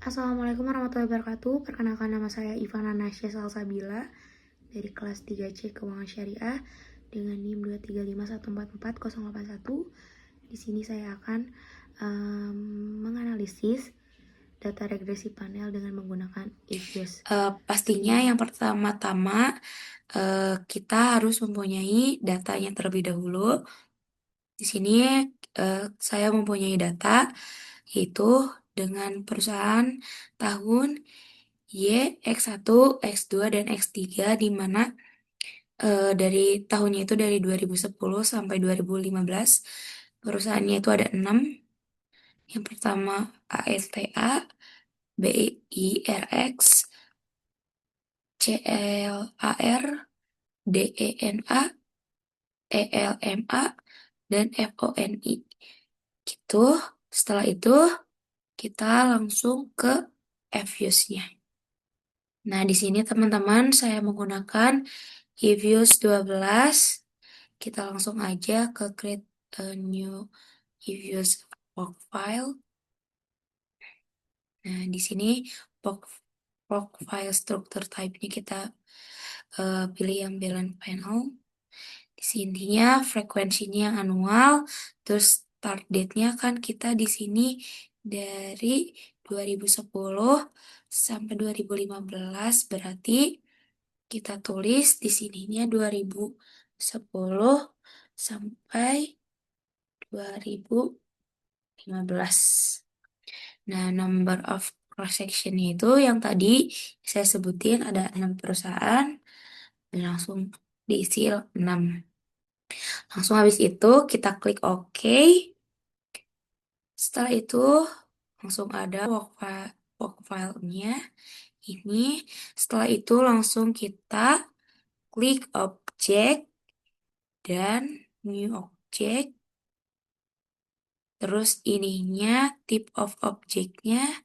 Assalamualaikum warahmatullahi wabarakatuh. Perkenalkan nama saya Ivana Nasya Salsabila dari kelas 3C Keuangan Syariah dengan NIM 235144081. Di sini saya akan menganalisis data regresi panel dengan menggunakan EViews. Pastinya yang pertama-tama kita harus mempunyai datanya terlebih dahulu. Di sini saya mempunyai data yaitu dengan perusahaan tahun Y, X1, X2, dan X3 di mana dari tahunnya itu dari 2010 sampai 2015 perusahaannya itu ada 6. Yang pertama ALTA, BIRX, CLAR, DENA, ELMA, dan FONI. Gitu. Setelah itu kita langsung ke EViews-nya. Nah, di sini teman-teman saya menggunakan EViews 12. Kita langsung aja ke create a new EViews profile. Nah, di sini profile structure type-nya kita pilih yang balance panel. Di sininya frekuensinya yang annual, terus start date-nya kan kita di sini dari 2010 sampai 2015, berarti kita tulis di sininya 2010 sampai 2015. Nah, number of cross section itu yang tadi saya sebutin ada 6 perusahaan, dan langsung diisi 6. Langsung habis itu kita klik OK. Setelah itu langsung ada work file-nya ini. Setelah itu langsung kita klik object dan new object. Terus ininya type of object-nya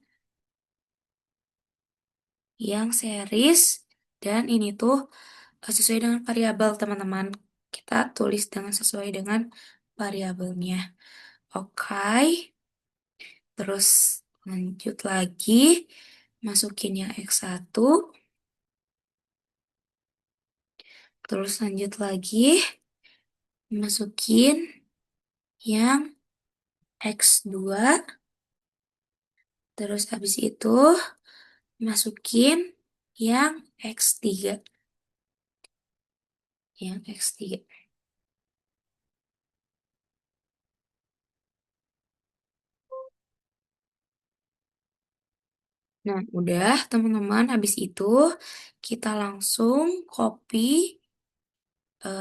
yang series, dan ini tuh sesuai dengan variabel teman-teman. Kita tulis dengan sesuai dengan variabelnya. Oke. Terus lanjut lagi, masukin yang X1. Terus lanjut lagi, masukin yang X2. Terus habis itu masukin yang X3. Yang X3. Nah, udah teman-teman, habis itu kita langsung copy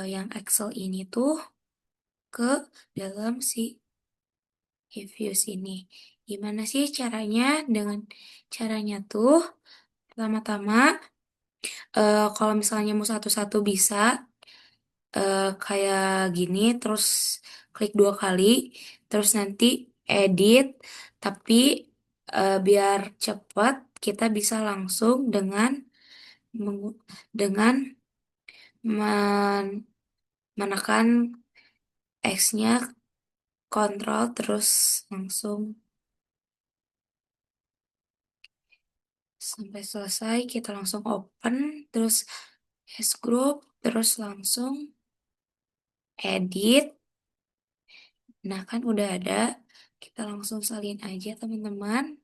yang Excel ini tuh ke dalam si EViews ini. Gimana sih caranya? Dengan caranya tuh, pertama-tama, kalau misalnya mau satu-satu bisa, kayak gini, terus klik 2 kali, terus nanti edit, tapi biar cepat, kita bisa langsung dengan dengan menekan X-nya, kontrol, terus langsung sampai selesai. Kita langsung open, terus S group, terus langsung edit. Nah, kan udah ada, kita langsung salin aja teman-teman.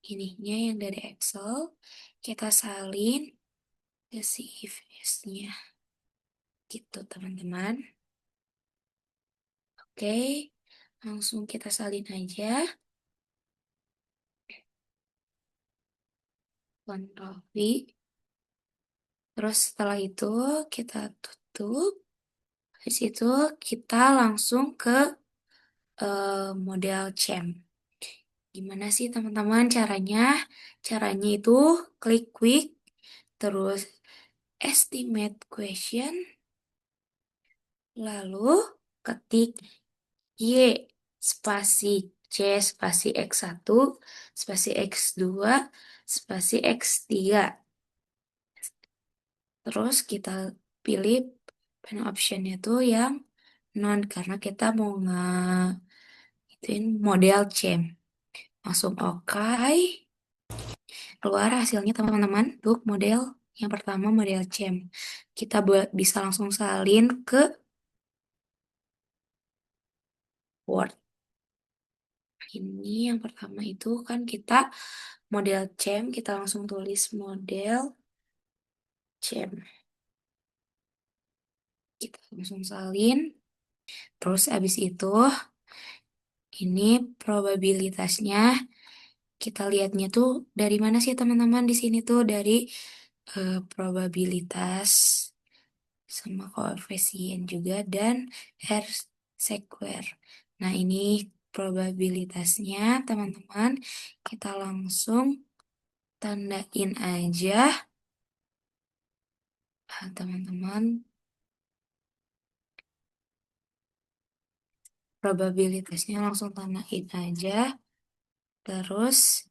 Ininya yang dari Excel, kita salin ke si nya gitu teman-teman. Oke, langsung kita salin aja. Ctrl V. Terus setelah itu kita tutup. Habis itu kita langsung ke model CHAM. Gimana sih teman-teman caranya? Caranya itu klik quick, terus estimate question, lalu ketik Y spasi C spasi X1 spasi X2 spasi X3. Terus kita pilih panel optionnya tuh yang non, karena kita mau ituin model CHAM. Langsung oke. Keluar hasilnya teman-teman untuk model yang pertama, model CEM. Kita bisa langsung salin ke Word. Ini yang pertama itu kan kita model CEM, kita langsung tulis model CEM. Kita langsung salin. Terus abis itu ini probabilitasnya kita lihatnya tuh dari mana sih teman-teman? Di sini tuh dari probabilitas sama koefisien juga dan R square. Nah, ini probabilitasnya teman-teman kita langsung tandain aja. Teman-teman, probabilitasnya langsung tandain aja. Terus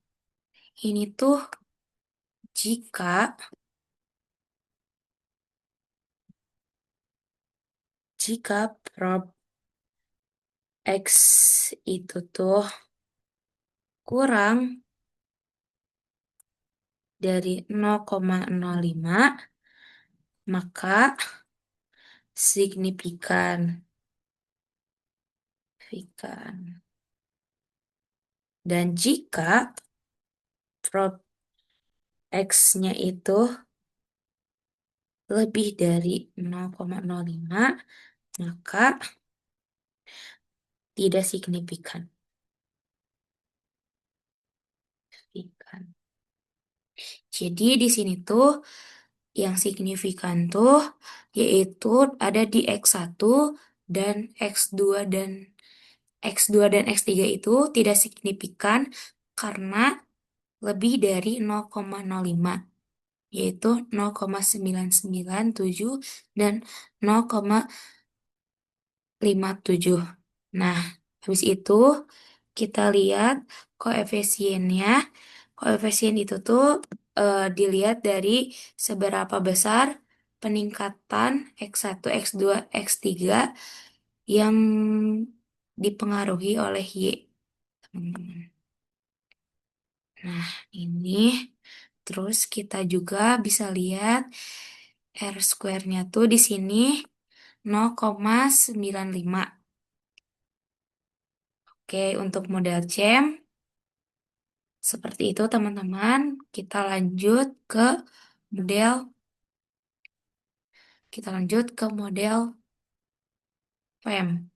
ini tuh jika prob X itu tuh kurang dari 0,05, maka signifikan. Dan jika prob X-nya itu lebih dari 0,05, maka tidak signifikan. Jadi di sini tuh yang signifikan tuh yaitu ada di X1 dan X2 dan X3 itu tidak signifikan karena lebih dari 0,05, yaitu 0,997 dan 0,57. Nah, habis itu kita lihat koefisiennya. Koefisien itu tuh dilihat dari seberapa besar peningkatan X1, X2, X3 yang dipengaruhi oleh Y, teman-teman. Nah, ini terus kita juga bisa lihat R square-nya tuh di sini 0,95. Oke, untuk model CEM seperti itu teman-teman. Model kita lanjut ke model FEM.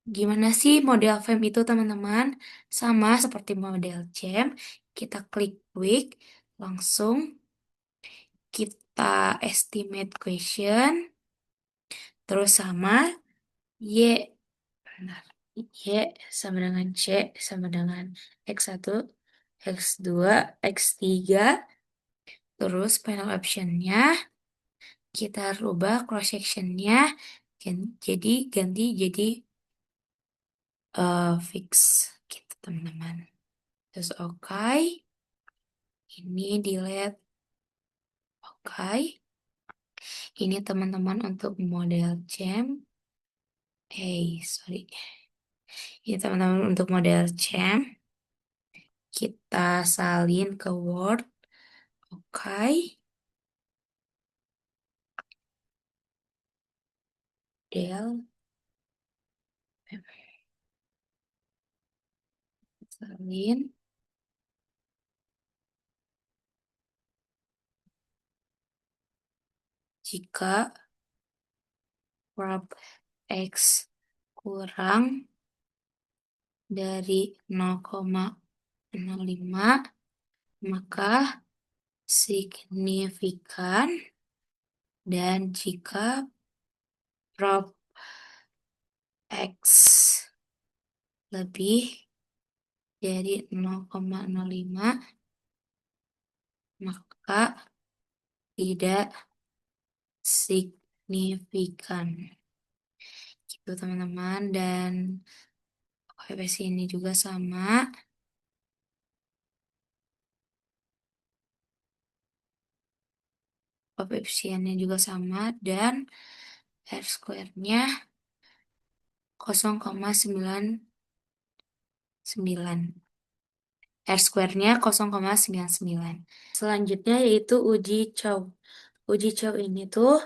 Gimana sih model FEM itu teman-teman? Sama seperti model CEM, kita klik quick, langsung kita estimate question, terus sama Y, benar. Y sama dengan C sama dengan X1, X2, X3, terus panel optionnya kita rubah cross sectionnya jadi ganti jadi fix gitu teman-teman. Terus oke, ini delete, oke. Ini teman-teman untuk model jam. Sorry. Ini teman-teman untuk model jam. Kita salin ke Word. Oke. Del. Salin. Jika prob X kurang dari 0,05, maka signifikan, dan jika prob X lebih dari 0,05, maka tidak signifikan. Gitu teman-teman, dan koefisien ini juga sama. Koefisiennya juga sama dan R square-nya 0,9 9. R square-nya 0,99. Selanjutnya yaitu uji Chow. Uji Chow ini tuh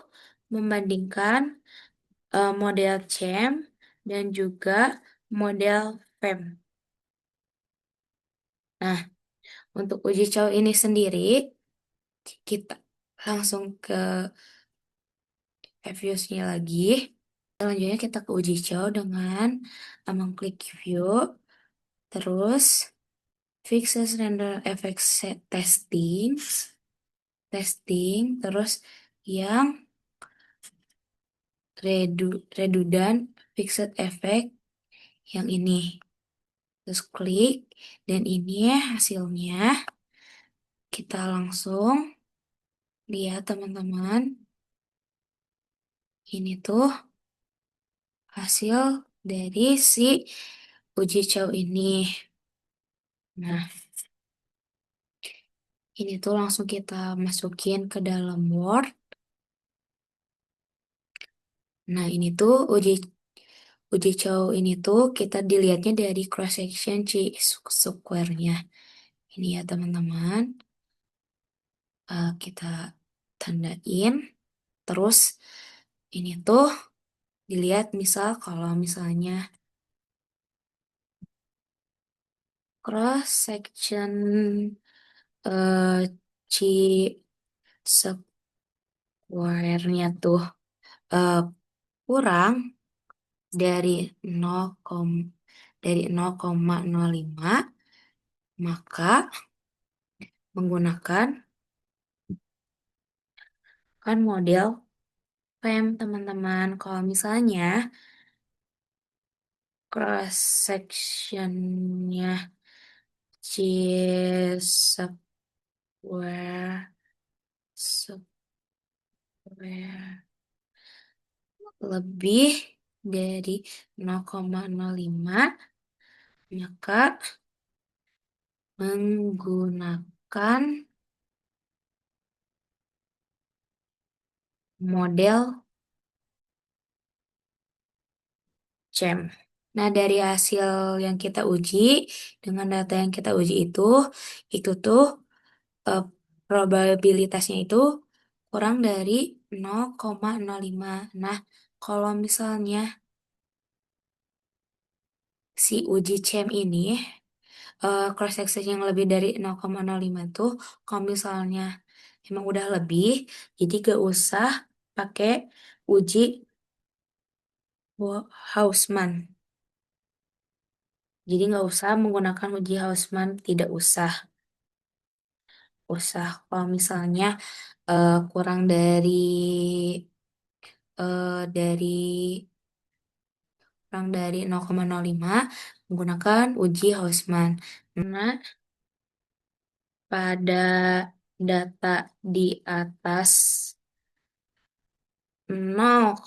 membandingkan model CHEM dan juga model FEM. Nah, untuk uji Chow ini sendiri, kita langsung ke views-nya lagi. Selanjutnya kita ke uji Chow dengan mengklik view, terus fixes render effects testing, terus yang redundant fixed effect yang ini. Terus klik, dan ini hasilnya. Kita langsung lihat teman-teman. Ini tuh hasil dari si uji Chow ini. Nah, ini tuh langsung kita masukin ke dalam Word. Nah, ini tuh uji Chow ini tuh kita dilihatnya dari cross section C square-nya. Ini ya teman-teman. Kita tandain. Terus ini tuh dilihat misal kalau misalnya cross section C square-nya tuh eh, kurang dari 0, dari 0,05, maka menggunakan kan model PEM teman-teman. Kalau misalnya cross sectionnya C square square lebih dari 0,05, maka menggunakan model CHEM. Nah, dari hasil yang kita uji, dengan data yang kita uji itu tuh eh, probabilitasnya itu kurang dari 0,05. Nah, kalau misalnya si uji CHEM ini cross section yang lebih dari 0,05 tuh, kalau misalnya emang udah lebih, jadi gak usah pakai uji Hausman. Jadi nggak usah menggunakan uji Hausman, tidak usah. Kalau misalnya kurang dari kurang dari 0,05, menggunakan uji Hausman. Karena pada data di atas 0,000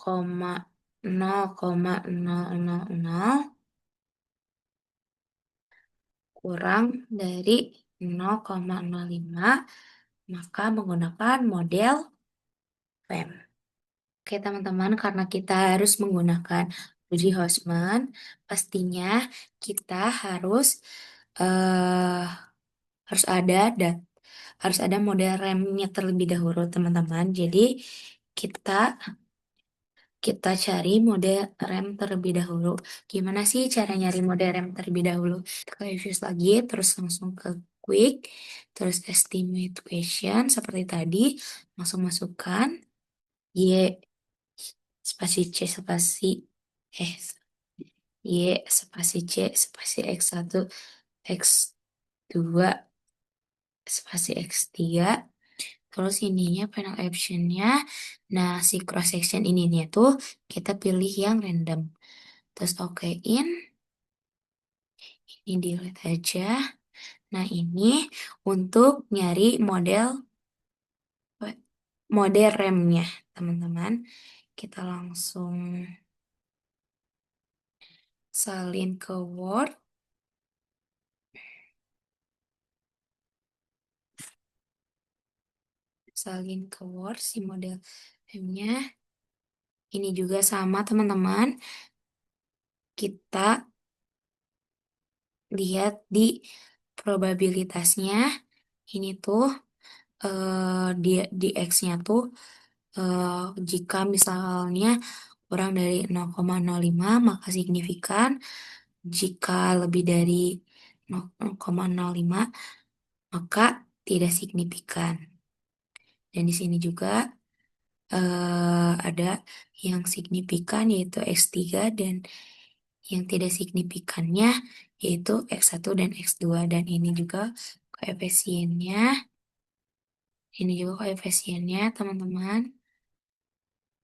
kurang dari 0,05, maka menggunakan model PEM. Oke teman-teman, karena kita harus menggunakan uji Hausman, pastinya kita eh, harus ada harus ada model remnya terlebih dahulu teman-teman. Jadi kita kita cari model rem terlebih dahulu. Gimana sih cara nyari model rem terlebih dahulu? Kita ke reviews lagi, terus langsung ke quick, terus estimate question seperti tadi, langsung masukkan Y spasi C spasi eh Y spasi C spasi X1 X2 spasi X3, terus ininya final optionnya. Nah, si cross section ininya tuh kita pilih yang random, terus okein, ini delete aja. Nah, ini untuk nyari model remnya teman-teman. Kita langsung salin ke Word. Salin ke Word si model remnya. Ini juga sama teman-teman. Kita lihat di probabilitasnya. Ini tuh di X-nya tuh eh, jika misalnya kurang dari 0,05 maka signifikan, jika lebih dari 0,05 maka tidak signifikan. Dan di sini juga ada yang signifikan yaitu X3 dan yang tidak signifikannya yaitu X1 dan X2. Dan koefisiennya, ini juga koefisiennya teman-teman.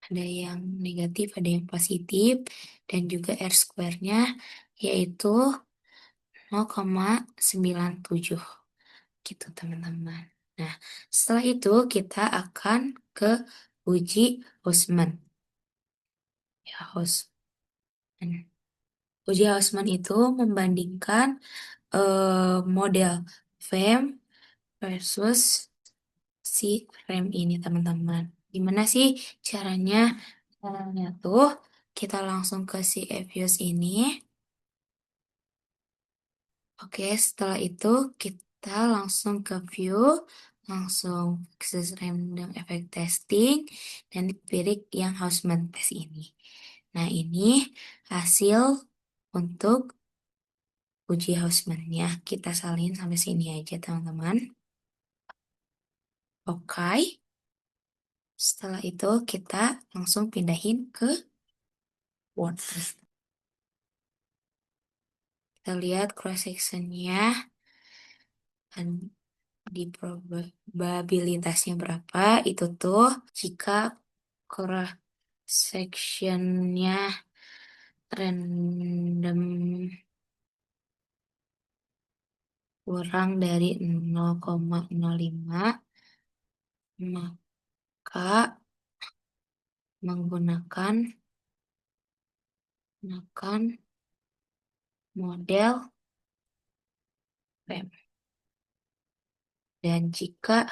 Ada yang negatif, ada yang positif, dan juga R square-nya yaitu 0,97 gitu teman-teman. Nah, setelah itu kita akan ke uji Hausman. Ya, Hausman. Uji Hausman itu membandingkan model frame versus si frame ini teman-teman. Gimana sih caranya? Caranya tuh kita langsung ke si Evios ini. Oke, setelah itu kita langsung ke view, langsung ke random effect testing, dan pilih yang Hausman test ini. Nah, ini hasil untuk uji Hausman-nya. Kita salin sampai sini aja, teman-teman. Oke. Setelah itu kita langsung pindahin ke Word. Kita lihat cross sectionnya dan di probabilitasnya berapa itu tuh jika cross sectionnya random kurang dari 0,05 maka menggunakan model PEM. Dan jika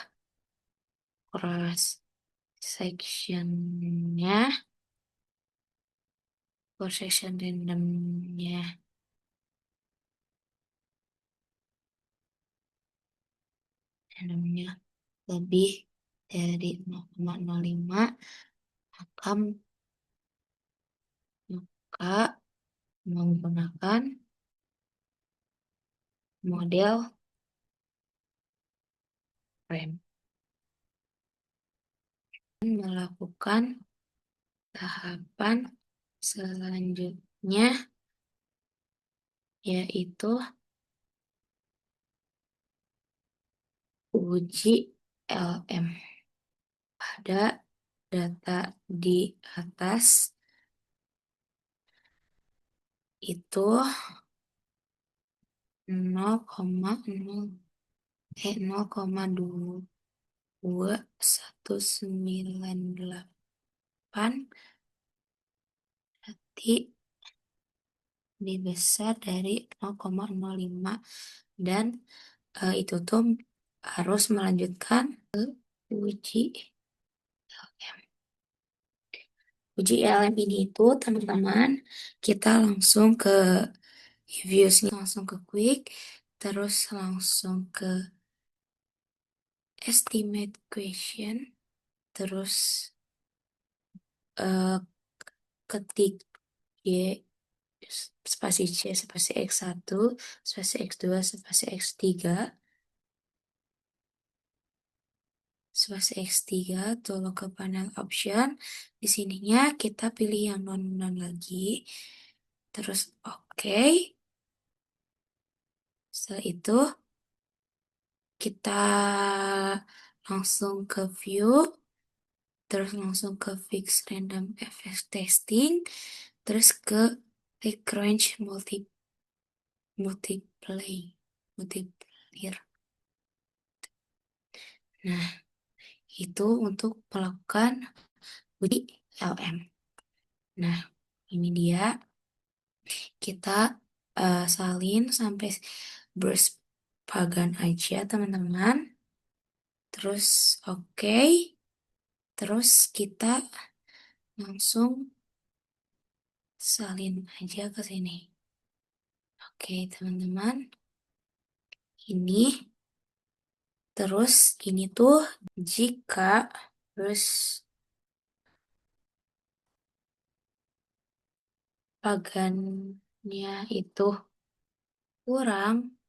cross sectionnya cross section randomnya lebih dari 0,05 maka menggunakan model frame. Melakukan tahapan selanjutnya yaitu uji LM. Pada data di atas itu 0,2198 berarti lebih besar dari 0,05 dan itu tuh harus melanjutkan ke uji LM. Uji LM ini itu teman-teman kita langsung ke views-nya, langsung ke quick, terus langsung ke estimate question, terus eh, ketik Y spasi C spasi X1 spasi X2 spasi X3 spasi X3 tolong ke panel option. Di sininya kita pilih yang non lagi. Terus oke. Setelah itu kita langsung ke view, terus langsung ke fix random effect testing, terus ke Lagrange multiplier. Nah, itu untuk melakukan uji LM. Nah, ini dia. Kita salin sampai bersepagan aja, teman-teman. Terus oke. Terus kita langsung salin aja ke sini. Oke, teman-teman. Ini terus ini tuh jika terus pagannya itu kurang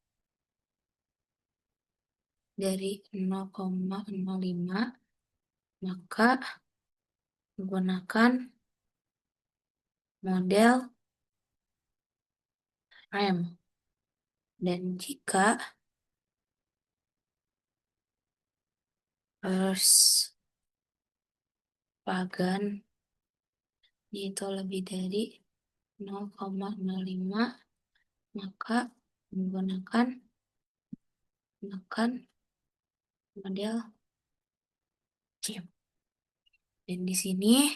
dari 0,05, maka menggunakan model rem. Dan jika pagan itu lebih dari 0,05, maka menggunakan model jam. Dan di sini